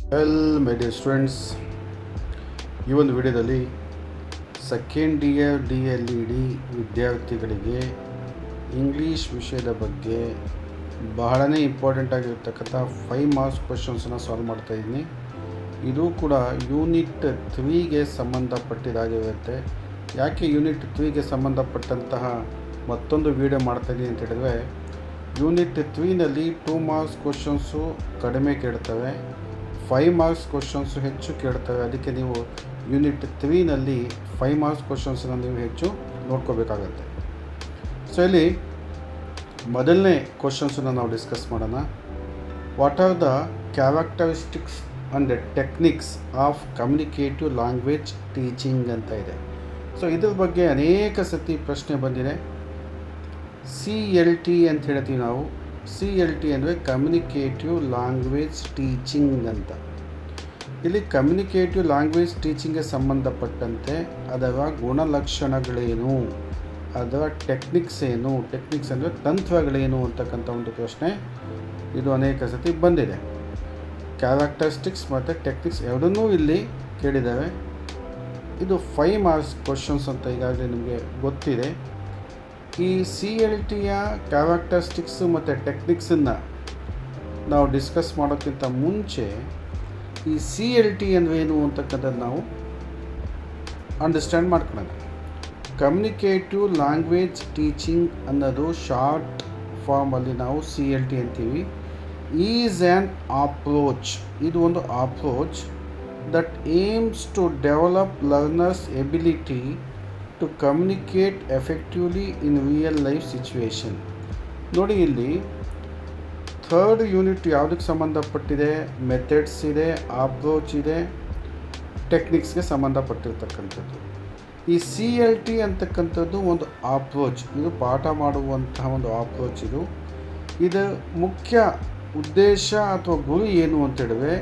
Well my dear students, ಈ ಒಂದು ವಿಡಿಯೋದಲ್ಲಿ ಸೆಕೆಂಡ್ ಇಯರ್ DLED ವಿದ್ಯಾರ್ಥಿಗಳಿಗೆ ಇಂಗ್ಲೀಷ್ ವಿಷಯದ ಬಗ್ಗೆ ಬಹಳನೇ ಇಂಪಾರ್ಟೆಂಟ್ ಆಗಿರ್ತಕ್ಕಂಥ 5 ಮಾರ್ಕ್ಸ್ ಕ್ವೆಶನ್ಸನ್ನು ಸಾಲ್ವ್ ಮಾಡ್ತಾಯಿದ್ದೀನಿ. ಇದು ಕೂಡ ಯೂನಿಟ್ 3ಗೆ ಸಂಬಂಧಪಟ್ಟಿದ್ದಾಗಿರುತ್ತೆ. ಯಾಕೆ ಯೂನಿಟ್ 3ಗೆ ಸಂಬಂಧಪಟ್ಟಂತಹ ಮತ್ತೊಂದು ವಿಡಿಯೋ ಮಾಡ್ತಾಯಿದ್ದೀನಿ ಅಂತ ಹೇಳಿದ್ರೆ, ಯೂನಿಟ್ 3ನಲ್ಲಿ 2 ಮಾರ್ಕ್ಸ್ ಕ್ವೆಶನ್ಸು ಕಡಿಮೆ ಕೇಳ್ತವೆ, 5 ಮಾರ್ಕ್ಸ್ ಕ್ವೆಶನ್ಸು ಹೆಚ್ಚು ಕೇಳ್ತವೆ. ಅದಕ್ಕೆ ನೀವು ಯೂನಿಟ್ 3ನಲ್ಲಿ 5 ಮಾರ್ಕ್ಸ್ ಕ್ವೆಶನ್ಸನ್ನು ನೀವು ಹೆಚ್ಚು ನೋಡ್ಕೋಬೇಕಾಗತ್ತೆ. ಸೊ ಇಲ್ಲಿ ಮೊದಲನೇ ಕ್ವೆಶನ್ಸನ್ನು ನಾವು ಡಿಸ್ಕಸ್ ಮಾಡೋಣ. What are the characteristics and the techniques of communicative language teaching ಅಂತ ಇದೆ. ಸೊ ಇದ್ರ ಬಗ್ಗೆ ಅನೇಕ ಸತಿ ಪ್ರಶ್ನೆ ಬಂದಿದೆ. CLT ಅಂತ ಹೇಳ್ತೀವಿ ನಾವು. CLT ಅಂದರೆ ಕಮ್ಯುನಿಕೇಟಿವ್ ಲ್ಯಾಂಗ್ವೇಜ್ ಟೀಚಿಂಗ್ ಅಂತ. ಇಲ್ಲಿ ಕಮ್ಯುನಿಕೇಟಿವ್ ಲ್ಯಾಂಗ್ವೇಜ್ ಟೀಚಿಂಗ್ಗೆ ಸಂಬಂಧಪಟ್ಟಂತೆ ಅದರ ಗುಣಲಕ್ಷಣಗಳೇನು, ಅದರ ಟೆಕ್ನಿಕ್ಸ್ ಏನು, ಟೆಕ್ನಿಕ್ಸ್ ಅಂದರೆ ತಂತ್ರಗಳೇನು ಅಂತಕ್ಕಂಥ ಒಂದು ಪ್ರಶ್ನೆ ಇದು ಅನೇಕ ಸತಿ ಬಂದಿದೆ. ಕ್ಯಾರೆಕ್ಟರಿಸ್ಟಿಕ್ಸ್ ಮತ್ತು ಟೆಕ್ನಿಕ್ಸ್ ಎರಡನ್ನೂ ಇಲ್ಲಿ ಕೇಳಿದ್ದಾವೆ. ಇದು 5 ಮಾರ್ಕ್ಸ್ ಕ್ವಶನ್ಸ್ ಅಂತ ಈಗಾಗಲೇ ನಿಮಗೆ ಗೊತ್ತಿದೆ. ಈ CLTಯ ಕ್ಯಾರೆಕ್ಟರಿಸ್ಟಿಕ್ಸು ಮತ್ತು ಟೆಕ್ನಿಕ್ಸನ್ನು ನಾವು ಡಿಸ್ಕಸ್ ಮಾಡೋಕ್ಕಿಂತ ಮುಂಚೆ ಈ CLT ಅಂದ್ರೇನು ಅಂತಕ್ಕಂಥದ್ದು ನಾವು ಅಂಡರ್ಸ್ಟ್ಯಾಂಡ್ ಮಾಡ್ಕೊಳ್ಳೋಣ. ಕಮ್ಯುನಿಕೇಟಿವ್ ಲ್ಯಾಂಗ್ವೇಜ್ ಟೀಚಿಂಗ್ ಅನ್ನೋದು ಶಾರ್ಟ್ ಫಾರ್ಮಲ್ಲಿ ನಾವು CLT ಅಂತೀವಿ. ಈಸ್ ಆ್ಯನ್ ಅಪ್ರೋಚ್, ಇದು ಒಂದು approach that aims to develop learners ability to communicate effectively in real life situation. ನೋಡಿ, ಇಲ್ಲಿ 3rd ಯೂನಿಟ್ ಯಾವುದಕ್ಕೆ ಸಂಬಂಧಪಟ್ಟಿದೆ? ಮೆಥಡ್ಸ್ ಇದೆ, ಅಪ್ರೋಚ್ ಇದೆ, ಟೆಕ್ನಿಕ್ಸ್ಗೆ ಸಂಬಂಧಪಟ್ಟಿರ್ತಕ್ಕಂಥದ್ದು. ಈ CLT ಅಂತಕ್ಕಂಥದ್ದು ಒಂದು ಅಪ್ರೋಚ್, ಇದು ಪಾಠ ಮಾಡುವಂತಹ ಒಂದು ಅಪ್ರೋಚ್. ಇದರ ಮುಖ್ಯ ಉದ್ದೇಶ ಅಥವಾ ಗುರಿ ಏನು ಅಂತ ಹೇಳಿದ್ರೆ,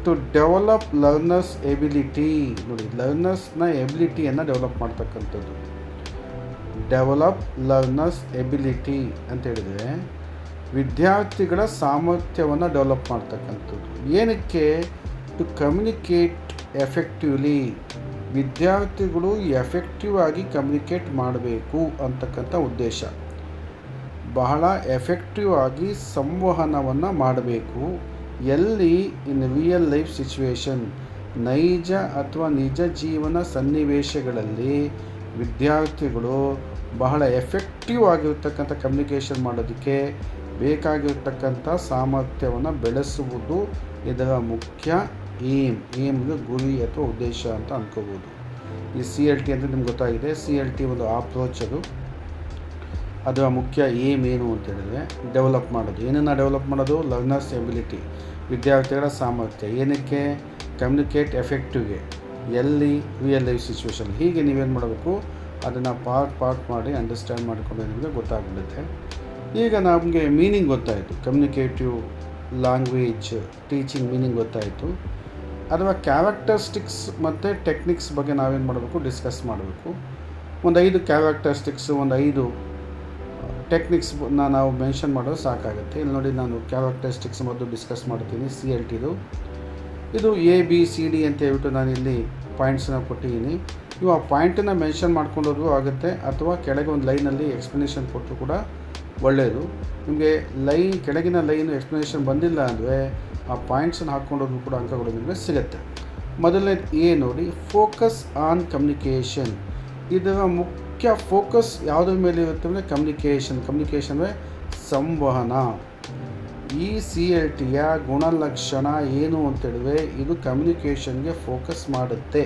ಟು ಡೆವಲಪ್ ಲರ್ನರ್ಸ್ ಎಬಿಲಿಟಿ. ನೋಡಿ, ಲರ್ನರ್ಸ್ನ ಎಬಿಲಿಟಿಯನ್ನು ಡೆವಲಪ್ ಮಾಡ್ತಕ್ಕಂಥದ್ದು. ಡೆವಲಪ್ ಲರ್ನರ್ಸ್ ಎಬಿಲಿಟಿ ಅಂತ ಹೇಳಿದರೆ ವಿದ್ಯಾರ್ಥಿಗಳ ಸಾಮರ್ಥ್ಯವನ್ನು ಡೆವಲಪ್ ಮಾಡ್ತಕ್ಕಂಥದ್ದು. ಏನಕ್ಕೆ? ಟು ಕಮ್ಯುನಿಕೇಟ್ ಎಫೆಕ್ಟಿವ್ಲಿ, ವಿದ್ಯಾರ್ಥಿಗಳು ಎಫೆಕ್ಟಿವ್ ಆಗಿ ಕಮ್ಯುನಿಕೇಟ್ ಮಾಡಬೇಕು ಅಂತಕ್ಕಂಥ ಉದ್ದೇಶ. ಬಹಳ ಎಫೆಕ್ಟಿವ್ ಆಗಿ ಸಂವಹನವನ್ನು ಮಾಡಬೇಕು. ಎಲ್ಲಿ? ಇನ್ ರಿಯಲ್ ಲೈಫ್ ಸಿಚುವೇಶನ್, ನೈಜ ಅಥವಾ ನಿಜ ಜೀವನ ಸನ್ನಿವೇಶಗಳಲ್ಲಿ ವಿದ್ಯಾರ್ಥಿಗಳು ಬಹಳ ಎಫೆಕ್ಟಿವ್ ಆಗಿರ್ತಕ್ಕಂಥ ಕಮ್ಯುನಿಕೇಷನ್ ಮಾಡೋದಕ್ಕೆ ಬೇಕಾಗಿರ್ತಕ್ಕಂಥ ಸಾಮರ್ಥ್ಯವನ್ನು ಬೆಳೆಸುವುದು ಇದರ ಮುಖ್ಯ ಏಮ್ಗೆ ಗುರಿ ಅಥವಾ ಉದ್ದೇಶ ಅಂತ ಅಂದ್ಕೋಬೋದು. ಈ CLT ಅಂದರೆ ನಿಮ್ಗೆ ಗೊತ್ತಾಗಿದೆ. CLT ಒಂದು ಅಪ್ರೋಚ್, ಅದರ ಮುಖ್ಯ ಏನು ಅಂತ ಹೇಳಿದ್ರೆ ಡೆವಲಪ್ ಮಾಡೋದು. ಏನನ್ನು ಡೆವಲಪ್ ಮಾಡೋದು? ಲರ್ನರ್ಸ್ ಎಬಿಲಿಟಿ, ವಿದ್ಯಾರ್ಥಿಗಳ ಸಾಮರ್ಥ್ಯ. ಏನಕ್ಕೆ? ಕಮ್ಯುನಿಕೇಟ್ ಎಫೆಕ್ಟಿವ್ಗೆ, ಎಲ್ಲಿ? Real life situation. ಹೀಗೆ ನೀವೇನು ಮಾಡಬೇಕು? ಅದನ್ನು ಪಾರ್ಟ್ ಮಾಡಿ ಅಂಡರ್ಸ್ಟ್ಯಾಂಡ್ ಮಾಡಿಕೊಂಡು ನಿಮಗೆ ಗೊತ್ತಾಗ್ಬಿಡುತ್ತೆ. ಈಗ ನಮಗೆ ಮೀನಿಂಗ್ ಗೊತ್ತಾಯಿತು, ಕಮ್ಯುನಿಕೇಟಿವ್ ಲ್ಯಾಂಗ್ವೇಜ್ ಟೀಚಿಂಗ್ ಮೀನಿಂಗ್ ಗೊತ್ತಾಯಿತು. ಅಥವಾ ಕ್ಯಾರೆಕ್ಟರಿಸ್ಟಿಕ್ಸ್ ಮತ್ತು ಟೆಕ್ನಿಕ್ಸ್ ಬಗ್ಗೆ ನಾವೇನು ಮಾಡಬೇಕು? ಡಿಸ್ಕಸ್ ಮಾಡಬೇಕು. ಒಂದು 5 ಕ್ಯಾರೆಕ್ಟರಿಸ್ಟಿಕ್ಸು, ಒಂದು 5 ಟೆಕ್ನಿಕ್ಸ್ನ ನಾವು ಮೆನ್ಷನ್ ಮಾಡೋದು ಸಾಕಾಗುತ್ತೆ. ಇಲ್ಲಿ ನೋಡಿ, ನಾನು ಕ್ಯಾರೆಕ್ಟರಿಸ್ಟಿಕ್ಸ್ ಮೊದಲು ಡಿಸ್ಕಸ್ ಮಾಡ್ತೀನಿ. CLTದು ಇದು ABCD ಅಂತ ಹೇಳ್ಬಿಟ್ಟು ನಾನಿಲ್ಲಿ ಪಾಯಿಂಟ್ಸನ್ನ ಕೊಟ್ಟಿದ್ದೀನಿ. ನೀವು ಆ ಪಾಯಿಂಟನ್ನು ಮೆನ್ಷನ್ ಮಾಡ್ಕೊಂಡೋದು ಆಗುತ್ತೆ, ಅಥವಾ ಕೆಳಗೆ ಒಂದು ಲೈನಲ್ಲಿ ಎಕ್ಸ್ಪ್ಲನೇಷನ್ ಕೊಟ್ಟರು ಕೂಡ ಒಳ್ಳೆಯದು. ನಿಮಗೆ ಕೆಳಗಿನ ಲೈನು ಎಕ್ಸ್ಪ್ಲನೇಷನ್ ಬಂದಿಲ್ಲ ಅಂದರೆ ಆ ಪಾಯಿಂಟ್ಸನ್ನು ಹಾಕ್ಕೊಂಡೋದು ಕೂಡ ಅಂಕಗಳು ನಿಮಗೆ ಸಿಗುತ್ತೆ. ಮೊದಲನೇದು ನೋಡಿ, ಫೋಕಸ್ ಆನ್ ಕಮ್ಯುನಿಕೇಷನ್. ಇದರ ಮುಖ್ಯ ಫೋಕಸ್ ಯಾವುದ್ರ ಮೇಲೆ ಇರುತ್ತೆ ಅಂದರೆ ಕಮ್ಯುನಿಕೇಷನ್ ಅಂದರೆ ಸಂವಹನ. ಈ CLTಯ ಗುಣಲಕ್ಷಣ ಏನು ಅಂತೇಳಿದ್ರೆ ಇದು ಕಮ್ಯುನಿಕೇಷನ್ಗೆ ಫೋಕಸ್ ಮಾಡುತ್ತೆ.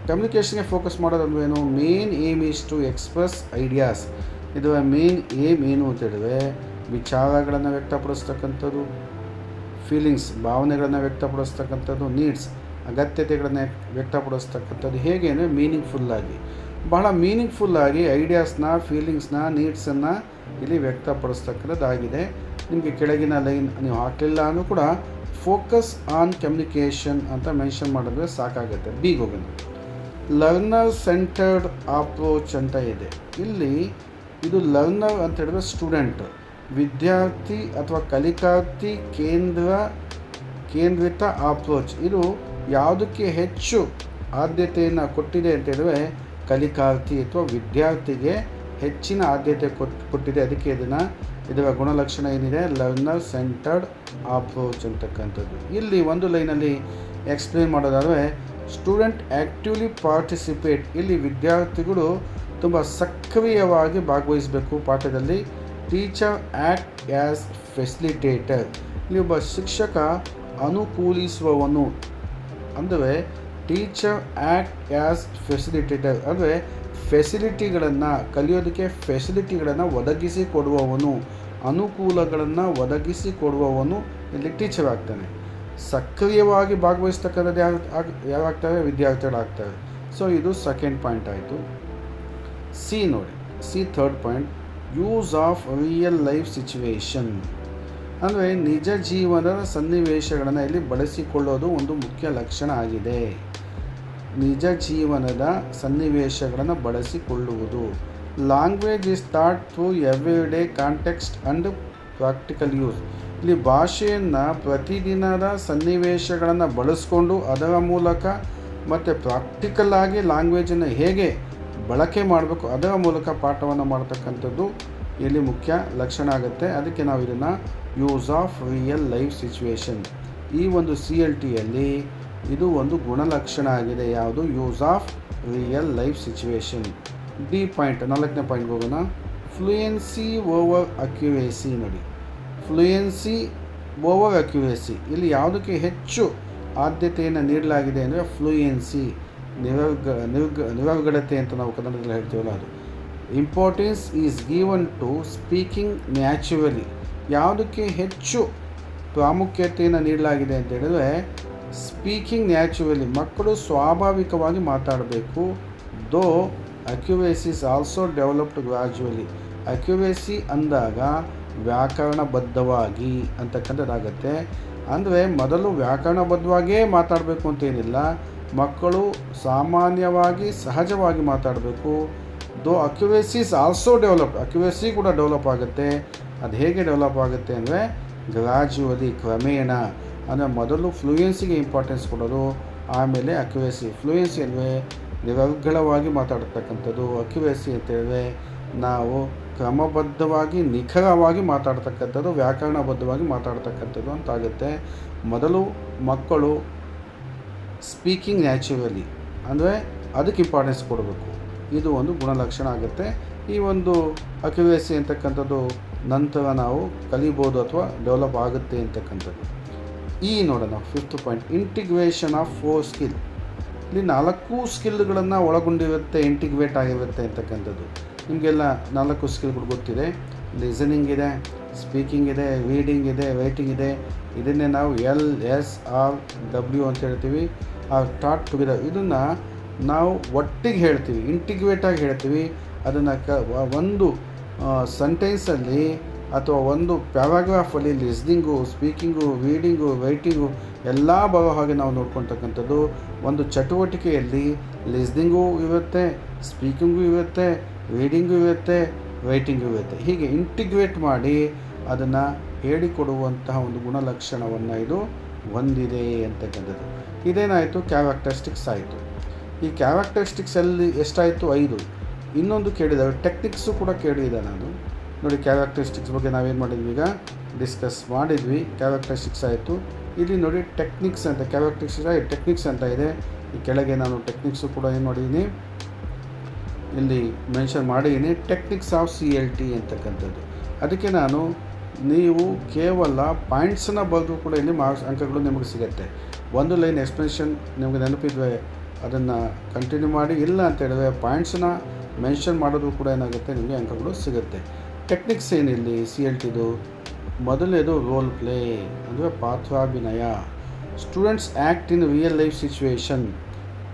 ಕಮ್ಯುನಿಕೇಷನ್ಗೆ ಫೋಕಸ್ ಮಾಡೋದಂದ್ರೇನು? Main aim is to express ideas. ಇದರ ಮೇನ್ ಏಮ್ ಏನು ಅಂತೇಳಿದ್ರೆ ವಿಚಾರಗಳನ್ನು ವ್ಯಕ್ತಪಡಿಸ್ತಕ್ಕಂಥದ್ದು, ಫೀಲಿಂಗ್ಸ್ ಭಾವನೆಗಳನ್ನು ವ್ಯಕ್ತಪಡಿಸ್ತಕ್ಕಂಥದ್ದು, ನೀಡ್ಸ್ ಅಗತ್ಯತೆಗಳನ್ನು ವ್ಯಕ್ತಪಡಿಸ್ತಕ್ಕಂಥದ್ದು. ಹೇಗೆ ಅಂದರೆ ಮೀನಿಂಗ್ಫುಲ್ಲಾಗಿ, ಬಹಳ ಮೀನಿಂಗ್ಫುಲ್ಲಾಗಿ ಐಡಿಯಾಸ್ನ, ಫೀಲಿಂಗ್ಸ್ನ, ನೀಡ್ಸನ್ನು ಇಲ್ಲಿ ವ್ಯಕ್ತಪಡಿಸ್ತಕ್ಕಂಥದ್ದಾಗಿದೆ. ನಿಮಗೆ ಕೆಳಗಿನ ಲೈನ್ ನೀವು ಹಾಕಲಿಲ್ಲ ಅಂದರೂ ಕೂಡ ಫೋಕಸ್ ಆನ್ ಕಮ್ಯುನಿಕೇಷನ್ ಅಂತ ಮೆನ್ಷನ್ ಮಾಡಿದ್ರೆ ಸಾಕಾಗುತ್ತೆ. ಬಿಗೆ ಹೋಗೋಣ. ಲರ್ನರ್ ಸೆಂಟರ್ಡ್ ಅಪ್ರೋಚ್ ಅಂತ ಇದೆ. ಇಲ್ಲಿ ಇದು ಲರ್ನರ್ ಅಂತ ಹೇಳಿದ್ರೆ ಸ್ಟೂಡೆಂಟ್, ವಿದ್ಯಾರ್ಥಿ ಅಥವಾ ಕಲಿಕಾರ್ಥಿ ಕೇಂದ್ರಿತ ಅಪ್ರೋಚ್. ಇದು ಯಾವುದಕ್ಕೆ ಹೆಚ್ಚು ಆದ್ಯತೆಯನ್ನು ಕೊಟ್ಟಿದೆ ಅಂತ ಹೇಳಿದ್ರೆ ಕಲಿಕಾರ್ಥಿ ಅಥವಾ ವಿದ್ಯಾರ್ಥಿಗೆ ಹೆಚ್ಚಿನ ಆದ್ಯತೆ ಕೊಟ್ಟಿದೆ. ಅದಕ್ಕೆ ಇದರ ಗುಣಲಕ್ಷಣ ಏನಿದೆ, ಲರ್ನರ್ ಸೆಂಟರ್ಡ್ ಅಪ್ರೋಚ್ ಅಂತಕ್ಕಂಥದ್ದು. ಇಲ್ಲಿ ಒಂದು ಲೈನಲ್ಲಿ ಎಕ್ಸ್ಪ್ಲೇನ್ ಮಾಡೋದಾದರೆ ಸ್ಟೂಡೆಂಟ್ ಆ್ಯಕ್ಟಿವ್ಲಿ ಪಾರ್ಟಿಸಿಪೇಟ್. ಇಲ್ಲಿ ವಿದ್ಯಾರ್ಥಿಗಳು ತುಂಬ ಸಕ್ರಿಯವಾಗಿ ಭಾಗವಹಿಸಬೇಕು ಪಾಠದಲ್ಲಿ. Teacher act as facilitator. ಇಲ್ಲಿ ಒಬ್ಬ ಶಿಕ್ಷಕ ಅನುಕೂಲಿಸುವವನು, ಅಂದರೆ ಟೀಚರ್ ಆ್ಯಕ್ಟ್ ಆ್ಯಸ್ ಫೆಸಿಲಿಟೇಟರ್ ಅಂದರೆ ಫೆಸಿಲಿಟಿಗಳನ್ನು, ಕಲಿಯೋದಕ್ಕೆ ಫೆಸಿಲಿಟಿಗಳನ್ನು ಒದಗಿಸಿಕೊಡುವವನು, ಅನುಕೂಲಗಳನ್ನು ಒದಗಿಸಿಕೊಡುವವನು ಇಲ್ಲಿ ಟೀಚರ್ ಆಗ್ತಾನೆ. ಸಕ್ರಿಯವಾಗಿ ಭಾಗವಹಿಸ್ತಕ್ಕಂಥದ್ದು ಯಾರಾಗ್ತವೆ, ವಿದ್ಯಾರ್ಥಿಗಳಾಗ್ತವೆ. ಸೊ ಇದು ಸೆಕೆಂಡ್ ಪಾಯಿಂಟ್ ಆಯಿತು. ಸಿ ನೋಡಿ, C third point, use of real life situation. ಅಂದರೆ ನಿಜ ಜೀವನದ ಸನ್ನಿವೇಶಗಳನ್ನು ಇಲ್ಲಿ ಬಳಸಿಕೊಳ್ಳೋದು ಒಂದು ಮುಖ್ಯ ಲಕ್ಷಣ ಆಗಿದೆ. ನಿಜ ಜೀವನದ ಸನ್ನಿವೇಶಗಳನ್ನು ಬಳಸಿಕೊಳ್ಳುವುದು. Language is thought through everyday context and practical use. ಇಲ್ಲಿ ಭಾಷೆಯನ್ನು ಪ್ರತಿದಿನದ ಸನ್ನಿವೇಶಗಳನ್ನು ಬಳಸ್ಕೊಂಡು ಅದರ ಮೂಲಕ ಮತ್ತು ಪ್ರಾಕ್ಟಿಕಲ್ ಆಗಿ ಲ್ಯಾಂಗ್ವೇಜನ್ನು ಹೇಗೆ ಬಳಕೆ ಮಾಡಬೇಕು ಅದರ ಮೂಲಕ ಪಾಠವನ್ನು ಮಾಡ್ತಕ್ಕಂಥದ್ದು ಇಲ್ಲಿ ಮುಖ್ಯ ಲಕ್ಷಣ ಆಗುತ್ತೆ. ಅದಕ್ಕೆ ನಾವು ಇದನ್ನು use of real life situation, ಈ ಒಂದು CLTಯಲ್ಲಿ ಇದು ಒಂದು ಗುಣಲಕ್ಷಣ ಆಗಿದೆ. ಯಾವುದು, use of real life situation. D point, 4ನೇ ಪಾಯಿಂಟ್ಗೆ ಹೋಗೋಣ. Fluency over accuracy. ನೋಡಿ, ಫ್ಲೂಯೆನ್ಸಿ ಓವರ್ ಅಕ್ಯುರೇಸಿ. ಇಲ್ಲಿ ಯಾವುದಕ್ಕೆ ಹೆಚ್ಚು ಆದ್ಯತೆಯನ್ನು ನೀಡಲಾಗಿದೆ ಅಂದರೆ ಫ್ಲೂಯೆನ್ಸಿ, ನಿರರ್ಗಳತೆ ಅಂತ ನಾವು ಕನ್ನಡದಲ್ಲಿ ಹೇಳ್ತೀವಲ್ಲ ಅದು. Importance is given to speaking naturally. ಯಾವುದಕ್ಕೆ ಹೆಚ್ಚು ಪ್ರಾಮುಖ್ಯತೆಯನ್ನು ನೀಡಲಾಗಿದೆ ಅಂತ ಹೇಳಿದ್ರೆ ಸ್ಪೀಕಿಂಗ್ ನ್ಯಾಚುರಲಿ, ಮಕ್ಕಳು ಸ್ವಾಭಾವಿಕವಾಗಿ ಮಾತಾಡಬೇಕು. ದೋ accuracy is also developed gradually. Accuracy ಅಂದಾಗ ವ್ಯಾಕರಣಬದ್ಧವಾಗಿ ಅಂತಕ್ಕಂಥದ್ದಾಗತ್ತೆ. ಅಂದರೆ ಮೊದಲು ವ್ಯಾಕರಣಬದ್ಧವಾಗಿಯೇ ಮಾತಾಡಬೇಕು ಅಂತೇನಿಲ್ಲ, ಮಕ್ಕಳು ಸಾಮಾನ್ಯವಾಗಿ ಸಹಜವಾಗಿ ಮಾತಾಡಬೇಕು. ದೋ accuracy is also developed, accuracy ಕೂಡ ಡೆವಲಪ್ ಆಗುತ್ತೆ. ಅದು ಹೇಗೆ ಡೆವಲಪ್ ಆಗುತ್ತೆ ಅಂದರೆ ಗ್ರಾಜುವಲಿ, ಕ್ರಮೇಣ. ಅಂದರೆ ಮೊದಲು ಫ್ಲೂಯೆನ್ಸಿಗೆ ಇಂಪಾರ್ಟೆನ್ಸ್ ಕೊಡೋದು, ಆಮೇಲೆ ಅಕ್ಯುರೇಸಿ. ಫ್ಲೂಯೆನ್ಸಿ ಅಂದರೆ ನಿರರ್ಗಳವಾಗಿ ಮಾತಾಡ್ತಕ್ಕಂಥದ್ದು, ಅಕ್ಯುರೇಸಿ ಅಂತ ಹೇಳಿದ್ರೆ ನಾವು ಕ್ರಮಬದ್ಧವಾಗಿ ನಿಖರವಾಗಿ ಮಾತಾಡ್ತಕ್ಕಂಥದ್ದು, ವ್ಯಾಕರಣಬದ್ಧವಾಗಿ ಮಾತಾಡ್ತಕ್ಕಂಥದ್ದು ಅಂತಾಗುತ್ತೆ. ಮೊದಲು ಮಕ್ಕಳು ಸ್ಪೀಕಿಂಗ್ ನ್ಯಾಚುರಲಿ ಅಂದರೆ ಅದಕ್ಕೆ ಇಂಪಾರ್ಟೆನ್ಸ್ ಕೊಡಬೇಕು, ಇದು ಒಂದು ಗುಣಲಕ್ಷಣ ಆಗುತ್ತೆ. ಈ ಒಂದು ಅಕ್ಯುರೇಸಿ ಅಂತಕ್ಕಂಥದ್ದು ನಂತರ ನಾವು ಕಲಿಬೋದು ಅಥವಾ ಡೆವಲಪ್ ಆಗುತ್ತೆ ಅಂತಕ್ಕಂಥದ್ದು. ಈ ನೋಡೋಣ 5th point, integration of 4 skill. ಇಲ್ಲಿ 4 ಸ್ಕಿಲ್ಗಳನ್ನು ಒಳಗೊಂಡಿರುತ್ತೆ, ಇಂಟಿಗ್ರೇಟ್ ಆಗಿರುತ್ತೆ ಅಂತಕ್ಕಂಥದ್ದು. ನಿಮಗೆಲ್ಲ 4 ಸ್ಕಿಲ್ಗಳು ಗೊತ್ತಿದೆ. ಲಿಸನಿಂಗ್ ಇದೆ, ಸ್ಪೀಕಿಂಗ್ ಇದೆ, ರೀಡಿಂಗ್ ಇದೆ, ರೈಟಿಂಗ್ ಇದೆ. ಇದನ್ನೇ ನಾವು LSRW ಅಂತ ಹೇಳ್ತೀವಿ, ಆರ್ ಟಾಟ್ ಟುಗೆದರ್. ಇದನ್ನು ನಾವು ಒಟ್ಟಿಗೆ ಹೇಳ್ತೀವಿ, ಇಂಟಿಗ್ರೇಟಾಗಿ ಹೇಳ್ತೀವಿ. ಅದನ್ನು ಒಂದು ಸೆಂಟೆನ್ಸಲ್ಲಿ ಅಥವಾ ಒಂದು ಪ್ಯಾರಾಗ್ರಾಫಲ್ಲಿ ಲಿಸ್ನಿಂಗು, ಸ್ಪೀಕಿಂಗು, ರೀಡಿಂಗು, ರೈಟಿಂಗು ಎಲ್ಲ ಬರೋ ಹಾಗೆ ನಾವು ನೋಡ್ಕೊಳ್ತಕ್ಕಂಥದ್ದು. ಒಂದು ಚಟುವಟಿಕೆಯಲ್ಲಿ ಲಿಸ್ನಿಂಗು ಇರುತ್ತೆ, ಸ್ಪೀಕಿಂಗು ಇರುತ್ತೆ, ರೀಡಿಂಗು ಇರುತ್ತೆ, ರೈಟಿಂಗು ಇರುತ್ತೆ. ಹೀಗೆ ಇಂಟಿಗ್ರೇಟ್ ಮಾಡಿ ಅದನ್ನು ಹೇಳಿಕೊಡುವಂತಹ ಒಂದು ಗುಣಲಕ್ಷಣವನ್ನು ಇದು ಹೊಂದಿದೆ ಅಂತಕ್ಕಂಥದ್ದು. ಇದೇನಾಯಿತು, ಕ್ಯಾರೆಕ್ಟರಿಸ್ಟಿಕ್ಸ್ ಆಯಿತು. ಈ ಕ್ಯಾರೆಕ್ಟರಿಸ್ಟಿಕ್ಸಲ್ಲಿ ಎಷ್ಟಾಯಿತು, 5. ಇನ್ನೊಂದು ಕೇಳಿದ್ದಾರೆ, ಟೆಕ್ನಿಕ್ಸು ಕೂಡ ಕೇಳಿದೆ ನಾನು. ನೋಡಿ, ಕ್ಯಾರೆಕ್ಟರಿಸ್ಟಿಕ್ಸ್ ಬಗ್ಗೆ ನಾವೇನು ಮಾಡಿದ್ವಿ, ಈಗ ಡಿಸ್ಕಸ್ ಮಾಡಿದ್ವಿ. ಕ್ಯಾರೆಕ್ಟರಿಸ್ಟಿಕ್ಸ್ ಆಯಿತು. ಇಲ್ಲಿ ನೋಡಿ ಟೆಕ್ನಿಕ್ಸ್ ಅಂತ, ಟೆಕ್ನಿಕ್ಸ್ ಅಂತ ಇದೆ. ಈ ಕೆಳಗೆ ನಾನು ಟೆಕ್ನಿಕ್ಸು ಕೂಡ ಏನು ಮಾಡಿದ್ದೀನಿ, ಇಲ್ಲಿ ಮೆನ್ಷನ್ ಮಾಡಿದ್ದೀನಿ, ಟೆಕ್ನಿಕ್ಸ್ ಆಫ್ CLT ಅಂತಕ್ಕಂಥದ್ದು. ಅದಕ್ಕೆ ನೀವು ಕೇವಲ ಪಾಯಿಂಟ್ಸನ್ನು ಬರೆದು ಕೂಡ ಇಲ್ಲಿ ಮಾರ್ಕ್ಸ್ ಅಂಕಗಳು ನಿಮಗೆ ಸಿಗುತ್ತೆ. ಒಂದು ಲೈನ್ ಎಕ್ಸ್ಪ್ಲೆನೇಷನ್ ನಿಮಗೆ ನೆನಪಿದ್ವೆ ಅದನ್ನು ಕಂಟಿನ್ಯೂ ಮಾಡಿ, ಇಲ್ಲ ಅಂತ ಹೇಳಿದ್ರೆ ಪಾಯಿಂಟ್ಸನ್ನ ಮೆನ್ಷನ್ ಮಾಡೋದು ಕೂಡ ಏನಾಗುತ್ತೆ, ನಿಮಗೆ ಅಂಕಗಳು ಸಿಗುತ್ತೆ. ಟೆಕ್ನಿಕ್ಸ್ ಏನಿಲ್ಲಿ CLTದು, ಮೊದಲನೇದು ರೋಲ್ ಪ್ಲೇ ಅಂದರೆ ಪಾತ್ರಾಭಿನಯ. Students act in real life situation.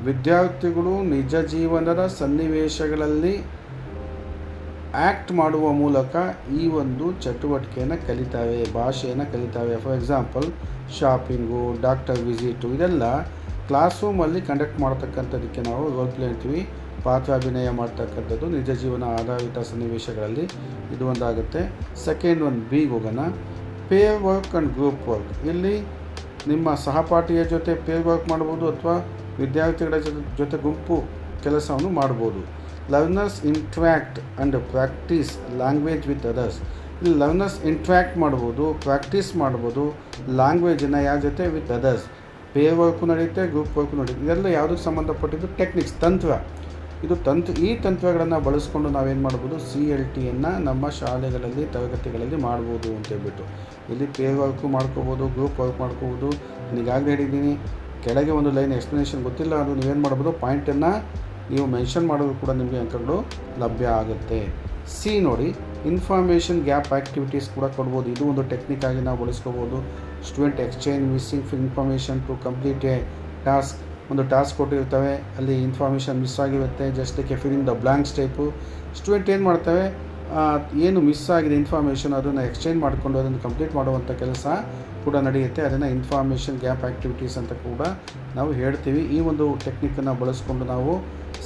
ವಿದ್ಯಾರ್ಥಿಗಳು ನಿಜ ಜೀವನದ ಸನ್ನಿವೇಶಗಳಲ್ಲಿ ಆ್ಯಕ್ಟ್ ಮಾಡುವ ಮೂಲಕ ಈ ಒಂದು ಚಟುವಟಿಕೆಯನ್ನು ಕಲಿತಾವೆ, ಭಾಷೆಯನ್ನು ಕಲಿತಾವೆ. For example shopping, doctor visit, ಇದೆಲ್ಲ ಕ್ಲಾಸ್ ರೂಮಲ್ಲಿ ಕಂಡಕ್ಟ್ ಮಾಡ್ತಕ್ಕಂಥದ್ದಕ್ಕೆ ನಾವು ರೋಲ್ ಪ್ಲೇ ಅಂತೀವಿ. ಪಾತ್ರಾಭಿನಯ ಮಾಡ್ತಕ್ಕಂಥದ್ದು ನಿಜ ಜೀವನ ಆಧಾರಿತ ಸನ್ನಿವೇಶಗಳಲ್ಲಿ ಇದು ಒಂದಾಗುತ್ತೆ. ಸೆಕೆಂಡ್ ಒಂದು ಬಿಗೆ ಹೋಗೋಣ, pair work and group work. ಇಲ್ಲಿ ನಿಮ್ಮ ಸಹಪಾಠಿಯ ಜೊತೆ ಪೇರ್ ವರ್ಕ್ ಮಾಡ್ಬೋದು ಅಥವಾ ವಿದ್ಯಾರ್ಥಿಗಳ ಜೊತೆ ಗುಂಪು ಕೆಲಸವನ್ನು ಮಾಡ್ಬೋದು. Learners interact and practice language with others. ಇಲ್ಲಿ ಲರ್ನರ್ಸ್ ಇಂಟ್ರ್ಯಾಕ್ಟ್ ಮಾಡ್ಬೋದು, ಪ್ರಾಕ್ಟೀಸ್ ಮಾಡ್ಬೋದು ಲ್ಯಾಂಗ್ವೇಜನ್ನು ಯಾರ ಜೊತೆ, ವಿತ್ ಅದರ್ಸ್. ಪೇರ್ ವರ್ಕು ನಡೆಯುತ್ತೆ, ಗ್ರೂಪ್ ವರ್ಕು ನಡೆಯುತ್ತೆ. ಇದೆಲ್ಲ ಯಾವುದಕ್ಕೆ ಸಂಬಂಧಪಟ್ಟಿದ್ದು, ಟೆಕ್ನಿಕ್ಸ್, ತಂತ್ರ. ಈ ತಂತ್ರಗಳನ್ನು ಬಳಸ್ಕೊಂಡು ನಾವೇನು ಮಾಡ್ಬೋದು, CLTಯನ್ನು ನಮ್ಮ ಶಾಲೆಗಳಲ್ಲಿ ತರಗತಿಗಳಲ್ಲಿ ಮಾಡ್ಬೋದು ಅಂತೇಳ್ಬಿಟ್ಟು. ಇಲ್ಲಿ ಪೇರ್ ವರ್ಕು ಮಾಡ್ಕೋಬೋದು, ಗ್ರೂಪ್ ವರ್ಕ್ ಮಾಡ್ಕೋಬೋದು. ಈಗಾಗಲೇ ಹೇಳಿದ್ದೀನಿ, ಕೆಳಗೆ ಒಂದು ಲೈನ್ ಎಕ್ಸ್ಪ್ಲನೇಷನ್ ಗೊತ್ತಿಲ್ಲ ಅದು ನೀವೇನು ಮಾಡ್ಬೋದು, ಪಾಯಿಂಟನ್ನು ನೀವು ಮೆನ್ಷನ್ ಮಾಡೋದು ಕೂಡ ನಿಮಗೆ ಅಂಕಗಳು ಲಭ್ಯ ಆಗುತ್ತೆ. ನೋಡಿ, ಇನ್ಫಾರ್ಮೇಷನ್ ಗ್ಯಾಪ್ ಆ್ಯಕ್ಟಿವಿಟೀಸ್ ಕೂಡ ಕೊಡ್ಬೋದು. ಇದು ಒಂದು ಟೆಕ್ನಿಕ್ಕಾಗಿ ನಾವು ಬಳಸ್ಕೋಬೋದು. Student exchange missing information to complete a task. ಒಂದು ಟಾಸ್ಕ್ ಕೊಟ್ಟಿರ್ತವೆ, ಅಲ್ಲಿ ಇನ್ಫಾರ್ಮೇಷನ್ ಮಿಸ್ ಆಗಿರುತ್ತೆ, just like filling the blanks type. Student ಏನು ಮಾಡ್ತವೆ, ಏನು ಮಿಸ್ ಆಗಿದೆ ಇನ್ಫಾರ್ಮೇಷನ್ ಅದನ್ನು ಎಕ್ಸ್ಚೇಂಜ್ ಮಾಡಿಕೊಂಡು ಅದನ್ನು ಕಂಪ್ಲೀಟ್ ಮಾಡುವಂಥ ಕೆಲಸ ಕೂಡ ನಡೆಯುತ್ತೆ. ಅದನ್ನು ಇನ್ಫಾರ್ಮೇಷನ್ ಗ್ಯಾಪ್ ಆ್ಯಕ್ಟಿವಿಟೀಸ್ ಅಂತ ಕೂಡ ನಾವು ಹೇಳ್ತೀವಿ. ಈ ಒಂದು ಟೆಕ್ನಿಕ್ಕನ್ನು ಬಳಸ್ಕೊಂಡು ನಾವು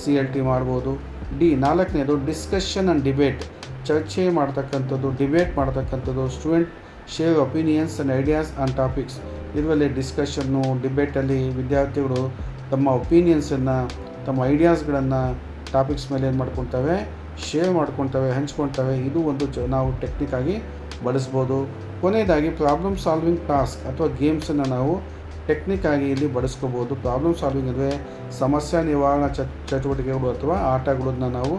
CLT ಮಾಡ್ಬೋದು. 4ನೇದು ಡಿಸ್ಕಷನ್ ಆ್ಯಂಡ್ ಡಿಬೇಟ್. ಚರ್ಚೆ ಮಾಡ್ತಕ್ಕಂಥದ್ದು, ಡಿಬೇಟ್ ಮಾಡ್ತಕ್ಕಂಥದ್ದು. Student share opinions and ideas on topics. ಇದರಲ್ಲಿ ಡಿಸ್ಕಷನ್ನು, ಡಿಬೇಟಲ್ಲಿ ವಿದ್ಯಾರ್ಥಿಗಳು ತಮ್ಮ ಒಪಿನಿಯನ್ಸನ್ನು, ತಮ್ಮ ಐಡಿಯಾಸ್ಗಳನ್ನು ಟಾಪಿಕ್ಸ್ ಮೇಲೆ ಏನು ಮಾಡ್ಕೊತವೆ, ಶೇರ್ ಮಾಡ್ಕೊತವೆ, ಹಂಚ್ಕೊತವೆ. ಇದು ಒಂದು ನಾವು ಟೆಕ್ನಿಕ್ಕಾಗಿ ಬಳಸ್ಬೋದು. ಕೊನೆಯದಾಗಿ ಪ್ರಾಬ್ಲಮ್ ಸಾಲ್ವಿಂಗ್ ಟಾಸ್ಕ್ ಅಥವಾ ಗೇಮ್ಸನ್ನು ನಾವು ಟೆಕ್ನಿಕ್ಕಾಗಿ ಇಲ್ಲಿ ಬಳಸ್ಕೋಬೋದು. ಪ್ರಾಬ್ಲಮ್ ಸಾಲ್ವಿಂಗ್ ಅಂದರೆ ಸಮಸ್ಯೆ ನಿವಾರಣಾ ಚಟುವಟಿಕೆಗಳು ಅಥವಾ ಆಟಗಳನ್ನು ನಾವು